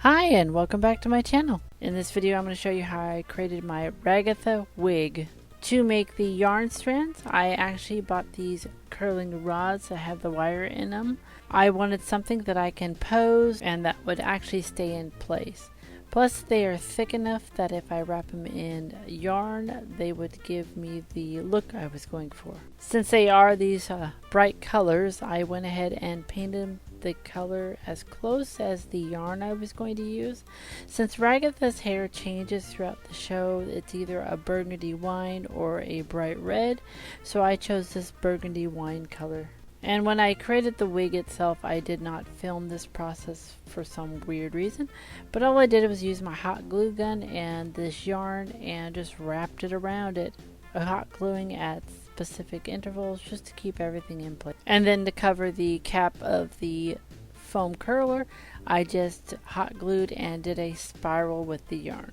Hi and welcome back to my channel. In this video I'm going to show you how I created my Ragatha wig. To make the yarn strands, I actually bought these curling rods that have the wire in them. I wanted something that I can pose and that would actually stay in place. Plus they are thick enough that if I wrap them in yarn, they would give me the look I was going for. Since they are these bright colors, I went ahead and painted the color as close as the yarn I was going to use. Since Ragatha's hair changes throughout the show, it's either a burgundy wine or a bright red, so I chose this burgundy wine color. And when I created the wig itself, I did not film this process for some weird reason, but all I did was use my hot glue gun and this yarn and just wrapped it around it, hot gluing at specific intervals just to keep everything in place. And then to cover the cap of the foam curler, I just hot glued and did a spiral with the yarn.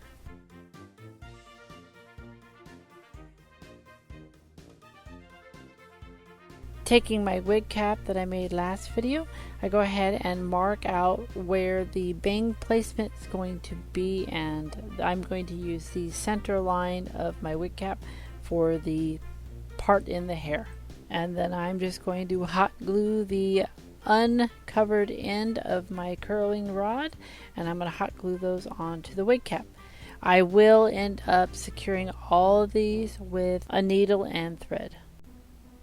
Taking my wig cap that I made last video, I go ahead and mark out where the bang placement is going to be, and I'm going to use the center line of my wig cap for the part in the hair. And then I'm just going to hot glue the uncovered end of my curling rod, and I'm going to hot glue those onto the wig cap. I will end up securing all of these with a needle and thread.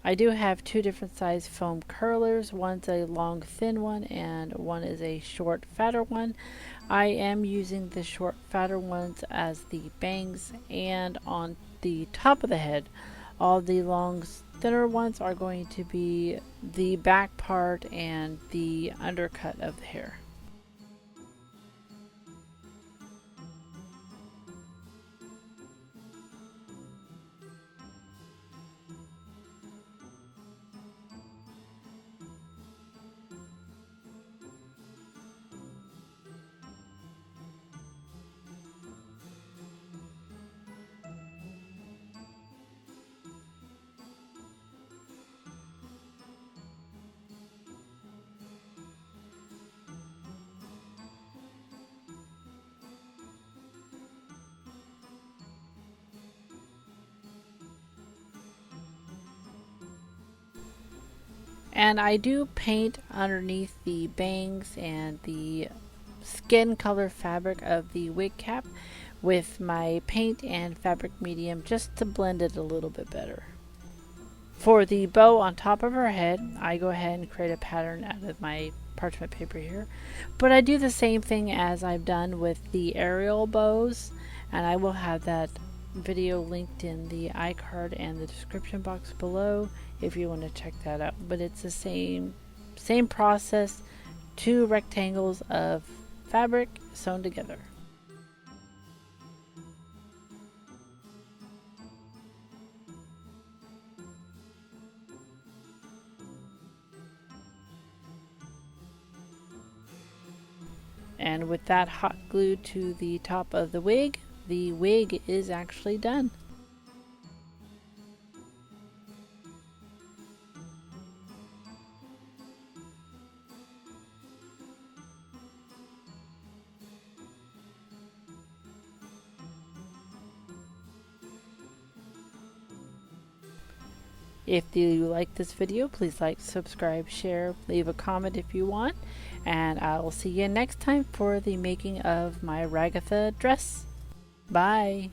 I do have two different size foam curlers. One's a long thin one and one is a short fatter one. I am using the short fatter ones as the bangs, and on the top of the head all the long thinner ones are going to be the back part and the undercut of the hair. And I do paint underneath the bangs and the skin color fabric of the wig cap with my paint and fabric medium just to blend it a little bit better. For the bow on top of her head, I go ahead and create a pattern out of my parchment paper here. But I do the same thing as I've done with the aerial bows, and I will have that video linked in the iCard and the description box below if you want to check that out. But it's the same process, two rectangles of fabric sewn together. And with that hot glued to the top of the wig is actually done. If you like this video, please like, subscribe, share, leave a comment if you want, and I'll see you next time for the making of my Ragatha dress. Bye!